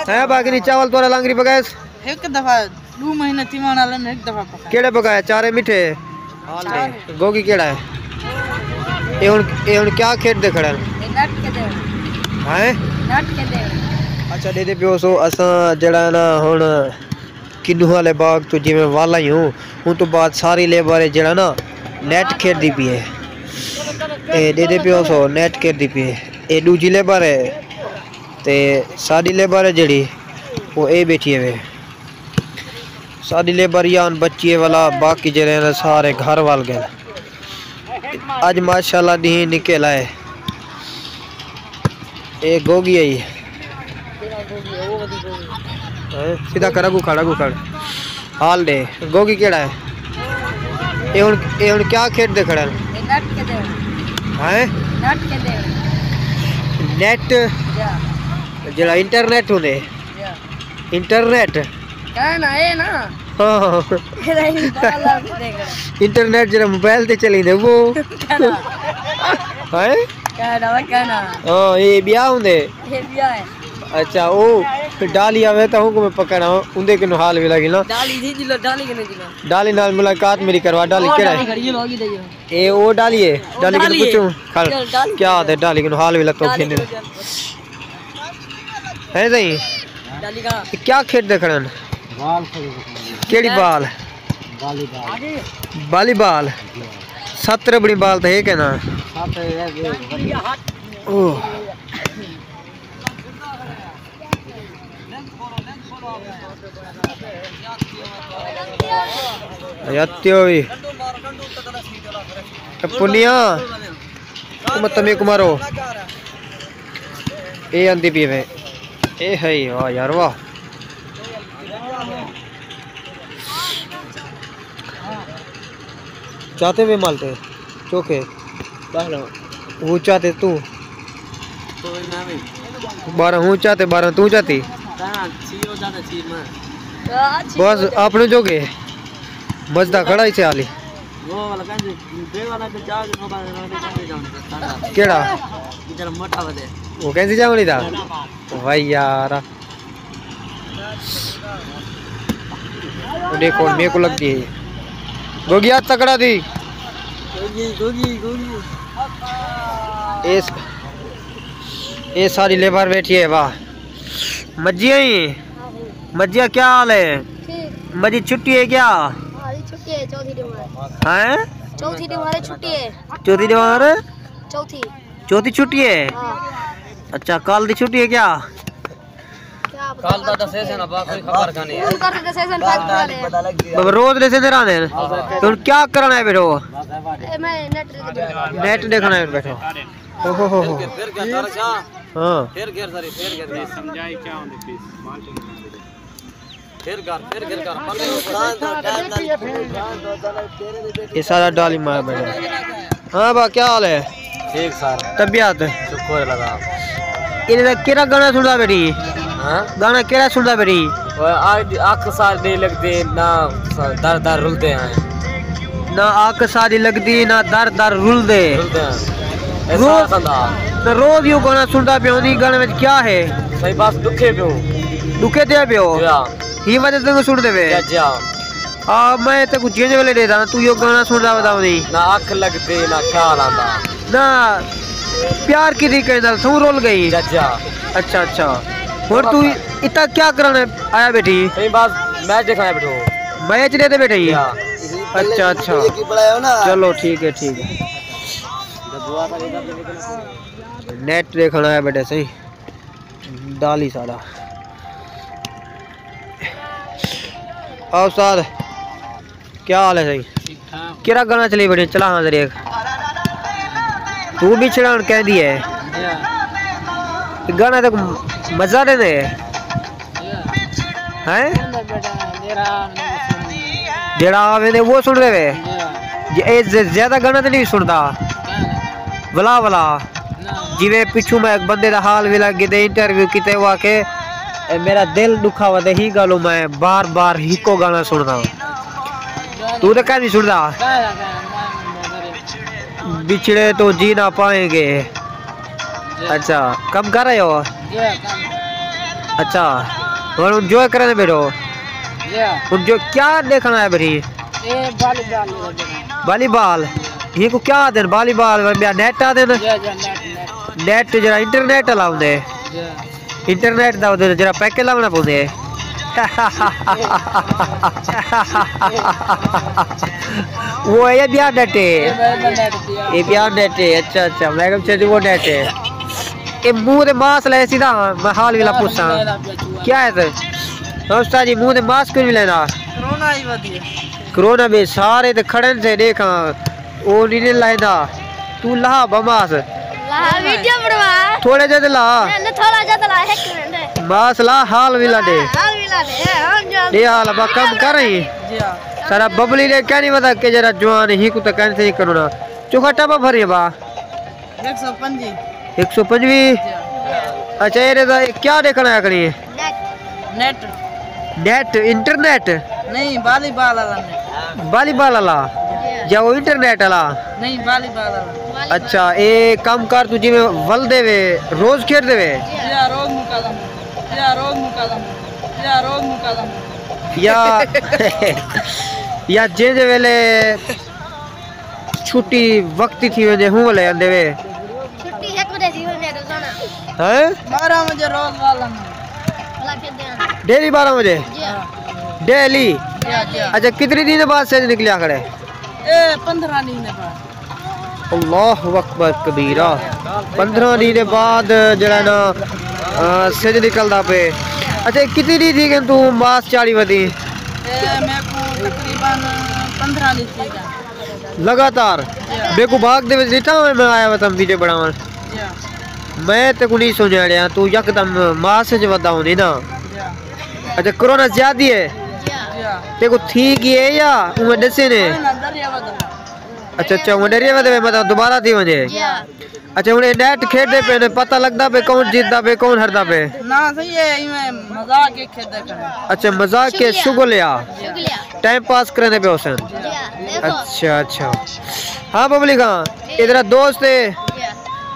है बाकी नहीं चावल तोरा लांगरी पकाए एक दफा 2 महीने तिमाना लन एक दफा पकाए केड़े पकाए चारे मीठे गोगी केड़ा है ये हुन क्या खेत दे खड़ा नट के दे हैं नट के दे अच्छा दे पियो सो असा जड़ा ना हुन किन्नू वाले बाग तो जिवें वाला ही हूं तो बाद सारी लेबर जड़ा ना नेट खेत दी पी है ए दे पियो सो नेट खेत दी पी है ए दूजी लेबर है ते साडी लेबर है जड़ी वो ए बैठी है वे साडी लेबर यान बच्ची वाला बाकी जड़े ना सारे घर वाल गए आज माशाल्लाह दी निकल आए ए गोगी आई सीधा कर गुखाड़ हाल दे गोगी केड़ा है ये हुन क्या खेत दे खड़ा नट के दे हैं नट के दे नेट जड़ा इंटरनेट होने इंटरनेट कहना है ना हां इंटरनेट जरा मोबाइल ते चली दे वो हैं कहना हां ये ब्याह होंदे ये ब्याह है अच्छा ओ डाली आवे तो हूं को मैं पकड़ा उंदे के हाल भी लगी ना डाली दी जिलो डाली के नहीं जिलो डाली नाल मुलाकात मेरी करवा डाली केड़ा है ए ओ डाली है डाली के पूछूं क्या है डाली के हाल भी लगतो खेने है सही डाली का क्या खेत देखणन बाल केड़ी बाल वॉलीबॉल 17 बड़ी बाल तो है के ना ओ यात्योई पुनिया मत में कुमारो ए अंदी पीवे ए है वाह यार वाह चाहते वे मालते चोखे वो चाहते तू 12 हूँ चाहते 12 तू चाहती बस आपने जोगे मजदा खड़ा ही से आली केड़ा वो कैसी जावनी था भाई यार देखो मेरे को लगती है गोगी हाथ तकड़ा थी ये सारी लेबर बैठी है वाह मज्जिया क्या हाल है मजी छुट्टी है क्या छुट्टी है चौथी छुट्टी है चौथी छुट्टी है अच्छा कल दी छुट्टी है क्या कल दा सेशन अब कोई खबर का नहीं उनका सेशन बाबा रोज ले से रहने तो क्या करना है बेटो मैं नेट देखना है बैठो हो फिर क्या तार जा हां फिर समझाई क्या होने प्लीज माल्टिंग फिर कर ये सारा डाली मार बैठा हां बा क्या हाल है ठीक सर तबीयत शुक्र लगा इने केरा गाना सुनदा बेटी हां गाना केरा सुनदा बेटी आज आंख सार नहीं लगती ना दर रुलते हैं ना आंख सारी लगदी ना दर रुलदे रोज यो गाना सुनदा पियो नी गाने में क्या है सही बात दुखे दे पियो ही वजह से सुन देवे जा मैं तो कुछ चेंज वाले देता तू यो गाना सुनदा बताओ नी ना आंख लगती ना ख्याल आंदा ना प्यार की दी कहंदा तू रोल गई जा अच्छा और तू इतना क्या कराने आया बेटी सही बात मैच देखना बैठो मैच देते बेटे ही अच्छा चलो ठीक है नेट देखना है बेटे सही डाली सारा आओ साथ क्या हाल है सही केरा गाना चली बड़ी चला हाँ जरिए तू भी छिड़ान कह दी है गाना तो मजा देने हैं जेड़ा आवे वो सुन रहे वे ज्यादा गाना तो नहीं सुनता वला जिवे पिछू मैं एक बंदे का हाल भी लगे दे इंटरव्यू किते हुआ के मेरा दिल दुखा हुआ दे ही गालो मैं बार ही को गाना सुनता तू तो क्या नहीं सुनता बिछड़े तो जी ना पाएंगे अच्छा कब कर रहे हो अच्छा और एंजॉय करने बैठो जो क्या देखना है बरी वॉलीबॉल ये को क्या आते वॉलीबॉल नेट आते नेट जरा इंटरनेट लाउंदे इंटरनेट दा जरा पैकेज लावना पौंदे वो है बिहार नेट है ये बिहार नेट है अच्छा अच्छा मैं कम से वो नेट है ये मुंह दे मास्क ले सीधा मैं हाल विला पूछा क्या है सर दोस्ता जी मुंह दे मास्क क्यों नहीं लेना कोरोना ही वधिया कोरोना में सारे ते खड़न से देखा वो नहीं लाइदा तू ला बमास ला वीडियो बनवा थोड़े जद ला ने थोड़ा ज्यादा ला 1 मिनट मास ला हाल विला दे हाल मिला दे हम जो ये हाल बा कम कर रही जी हां सारा बबली ने क्या नहीं बता के जरा जवान ही को तो कहने से करोना चोखा टपा भरी बा 125 125 अच्छा ये दा क्या देखना है करी नेट नेट इंटरनेट नहीं वॉलीबॉल वाला नेट वॉलीबॉल वाला या वो इंटरनेट वाला नहीं वॉलीबॉल वाला अच्छा ये काम कर तू जिਵੇਂ वल देवे रोज खेल देवे या रोज मुकादम या रोज मुकादम या रोज मुकादम या जे वेले छुट्टी वक्ती थी वने हूं ले देवे छुट्टी 1 बजे थी ने रोजाना हैं 12 बजे रोज वाला ला के दे डेली 12 बजे जी हां डेली जी अच्छा कितने दिन बाद से निकलिया खड़े ए 15 दिन बाद अल्लाह अकबर कबीरा 15 दिन बाद जरा ना सेज निकलदा पे अच्छा कितनी थी कि तू मास चाड़ी वदी मैं को तकरीबन 15 दिन थी लगातार मेरे को भाग दे दिखा मैं आया तम वीडियो बनावन मैं ते को नहीं सुनिया तू यकदम मास च वदा होनी ना अच्छा कोरोना ज्यादा है ते को ठीक है या उमे दसे ने अच्छा अच्छा वो डरिया वदे मतलब दोबारा थी वजे अच्छा उन्हें नेट खेलते पे ने पता लगदा पे कौन जीतदा पे कौन हारदा पे ना सही है इमे मजाक के खेदा कर अच्छा मजाक के शुगलिया शुक्रिया टाइम पास करने पे हुसैन देखो अच्छा अच्छा हाँ बबली का इधर दोस्त है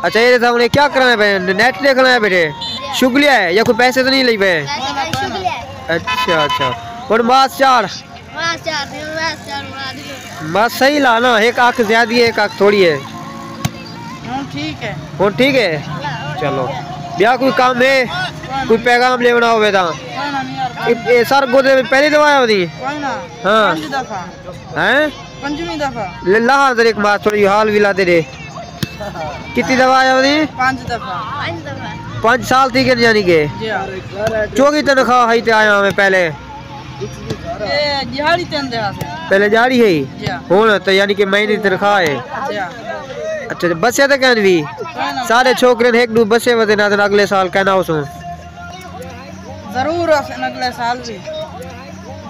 अच्छा ये सामने क्या करना है नेट देखना है बेटे शुक्रिया है या कोई पैसे तो नहीं ली पे शुक्रिया अच्छा अच्छा और मास चार मास सही ला ना एक आंख ज्यादा है एक आंख थोड़ी है ठीक है वो ठीक है चलो ब्याह कोई काम है कोई पैगाम लेना होवे ता ये सर गोदे में पहली दवा होती कोई ना हाँ 5 दफा हैं 5वीं दफा ले ला हर एक मास थोड़ी हाल विला दे दे कितनी दवा होती 5 दफा 5 साल थी के यानी के जी हां चौकी तनख्वाह है ते आया मैं पहले ये दिहाड़ी तेंदे आसे पहले जारी है जी हां हुन तो यानी कि महीने की तनख्वाह है जी हां अच्छा बसे तो कहन भी सारे छोकरे एक दो बसे वदे ना अगले साल कहना उसो जरूर अगले साल भी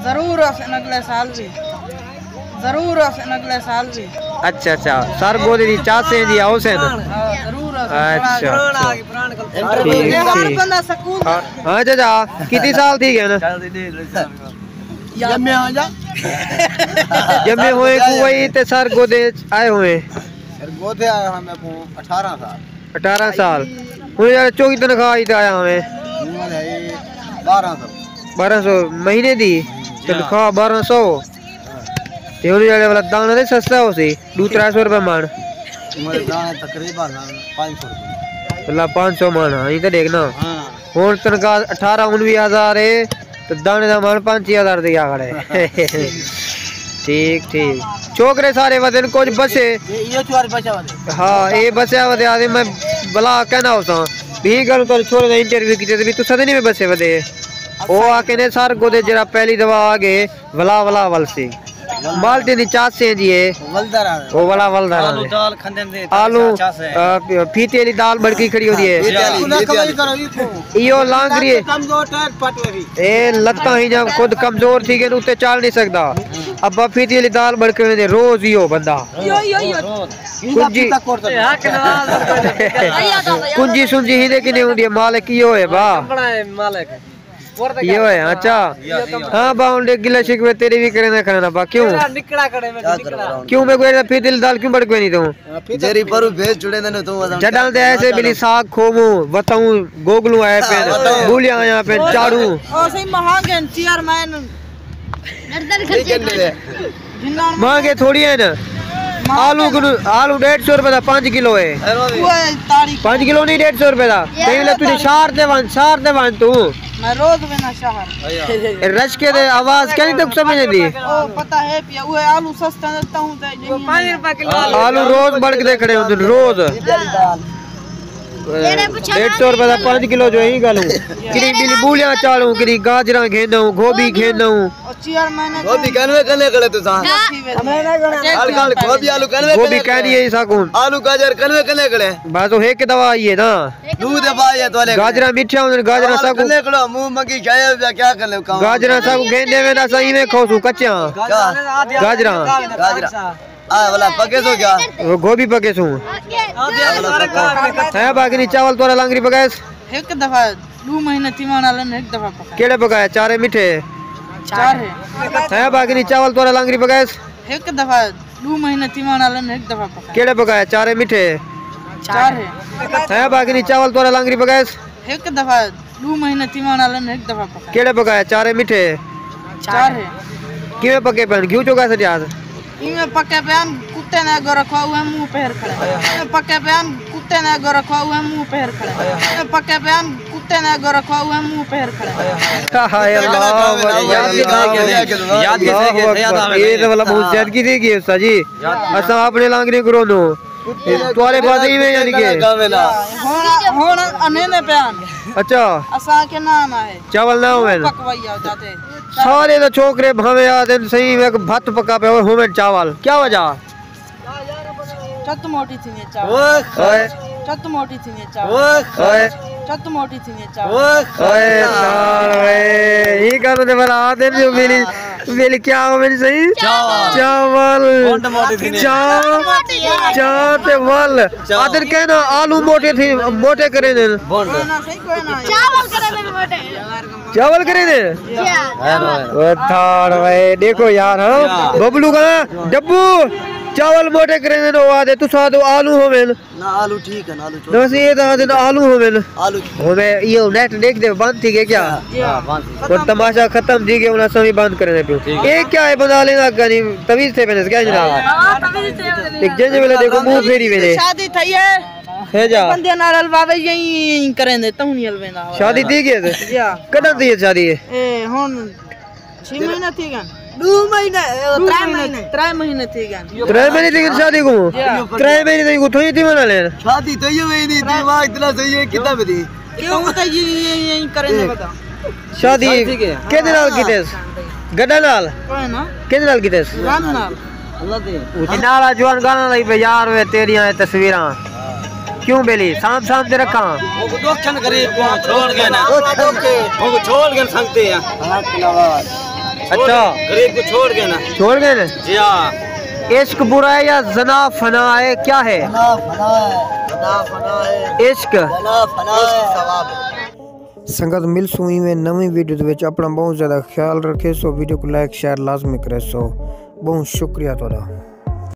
जरूर अगले साल भी जरूर अगले साल भी अच्छा अच्छा सर गोदे दी चासे दी हुसैन जरूर अच्छा ठीक बंदा सकून हां चाचा कितनी साल थी गए ना जम्मे हो जा जम्मे हुए कोई ते सर गोदे आए हुए गोदे आया हमें को 18 साल 18 साल हुन यार चौकी तनख्वाह ही आया हमें 1200 महीने दी तनख्वाह 1200 ते हुन यार वाला दाना दे सस्ता हो सी 2-300 रुपए मान मेरे दाने तकरीबन 500 रुपए अल्लाह 500 मान हां ये तो देखना हां हुन तनख्वाह 18-19,000 है तो दाने दा मान 5,000 दिया खड़े ठीक ठीक छोकरे सारे वदन कुछ बसे ये चोर बचा वाले हाँ ये बसे वदे आदि मैं भला कहना होता भी करूं तो छोरे दा इंटरव्यू कीते भी तू सदनी में बसे वदे ओ आके ने सर गोदे जरा पहली दवा आगे वला वला वल से माल्टे नी चास से जी है वलदार ओ वला वलदार आलू दाल खंदन दे आलू फीते वाली दाल बड़की खड़ी होती है इयो लांग रही है कमजोर टायर पटवरी ए लत्ता ही जब खुद कमजोर थी के उते चाल नहीं सकता अब फीती वाली दाल बड़के दे रोज इयो बंदा कुंजी कुंजी सुंजी ही दे किने हुंदी मालिक इयो है बा मालिक ये है अच्छा। हाँ बाउंड गिला शिकवे तेरी भी करे ना खाना बा क्यों क्यों मैं कोई फिर दिल दाल क्यों बड़ कोई नहीं तू जेरी पर भेज जुड़े ने तू जडाल दे ऐसे बिली साग खोमू बताऊं गोगलू आए पे भूलिया यहाँ पे चाड़ू ओ सही महंगे चेयरमैन महंगे थोड़ी है ना। आलू 150 रुपए का 5 किलो है। 5 किलो नहीं 150 रुपए का कहीं तुझे शार दे वन तू मैं रोज बिना शहर रश के दे आवाज क्या नहीं तक समझ नहीं दी। ओ पता है पिया वो आलू सस्ता देता हूं तो 5 रुपए किलो आलू रोज बढ़ के खड़े होते रोज 150 रुपए का 5 किलो जो ही गालू किरी बिली बूलिया चालू किरी गाजरा घेना गोभी घेना गोभी कनवे कने खड़े तू सा काल गोभी आलू कनवे गोभी कहनी है साकुन आलू गाजर कनवे कने खड़े बस तो है के दवा आई है ना दूध दवाई है तोले गाजरा मीठा होने गाजरा साकुन कने खड़ो मुंह मंगी खाए क्या कर ले गाजरा साकुन घेने में ना सही में खोसू कच्चा गाजरा आ वाला पके तो क्या वो गोभी पके सू है बाकी चावल तोरा लांगरी पकाएस एक दफा 2 महीने तिमाना लन एक दफा पका केड़े पकाए चारे मीठे 4 है बाकी चावल तोरा लांगरी पकाएस एक दफा 2 महीने तिमाना लन एक दफा पका केड़े पकाए चारे मीठे 4 है बाकी चावल तोरा लांगरी पकाएस एक दफा 2 महीने तिमाना लन एक दफा पका केड़े पकाए चारे मीठे 4 किवे पके पन घी चोका से याद इमे पके बयान कुत्ते ने गो रखवा हुआ मुंह पैर खड़े पके बयान कुत्ते ने गो रखवा हुआ मुंह पैर खड़े पके बयान कुत्ते ने गो रखवा हुआ मुंह पैर खड़े हाय अल्लाह याद ये तो वाला बहुत याद की थी उस्ताद जी असा अपने लांगरी करो नो तुम्हारे पास ही में यानी के होन अनेने बयान अच्छा असा के नाम है चावल ना होवे पकवाइया जाते सारे तो छोकरे भावे आते सही में भात पका पे होवे चावल क्या वजह चत मोटी थी चावल ओए चत मोटी थी चावल ओए चत मोटी थी चावल ओए सारे ये कर दे वाला आते जो मेरी क्या हो मेरी सही चावल चावल आदर कहना आलू मोटे थे मोटे करे ने चावल करे ने वो थाड़ भाई देखो यार हाँ बबलू का डब्बू चावल मोटे करे ने आदे तू सादो आलू होवे ना आलू ठीक है ना आलू ना से ये आदे आलू होवे आलू होवे ये नेट देख दे बंद थी के क्या वो तमाशा खत्म थी के उना सभी बंद करने पे ये क्या है बना लेना कनी तमीज से मैंने क्या जनाब एक जजे वाला देखो मुंह फेरी वेले शादी थई है जा बंदे नाल बाबे यही करेंदे तू नहीं अलवेंदा शादी थी के कदम थी शादी ए हुन 6 महीना थी गन 2 महीने 3 महीने थी गन 3 महीने थी शादी को 3 महीने थी को थोड़ी थी बना ले शादी तो ये हुई नहीं दिमाग इतना सही है कितना बदी क्यों तो यही करेंदे बता शादी कितने नाल की तेस गड्ढा नाल कोई ना कितने नाल की तेस गान नाल अल्लाह दे उठी नाला जवान गाना लाई पे यार वे तेरियां तस्वीरां क्यों बेली साम साम ते रखा वो दोखन गरीब को छोड़ के ना वो छोड़ के संगते हैं अच्छा गरीब को छोड़ के ना छोड़ गए ना जी हां इश्क बुरा है या जना फना है क्या है इश्क संगत मिल सुई में नवी वीडियो विच अपना बहुत ज्यादा ख्याल रखे सो वीडियो को लाइक शेयर लाजमी करे सो बहुत शुक्रिया तोड़ा।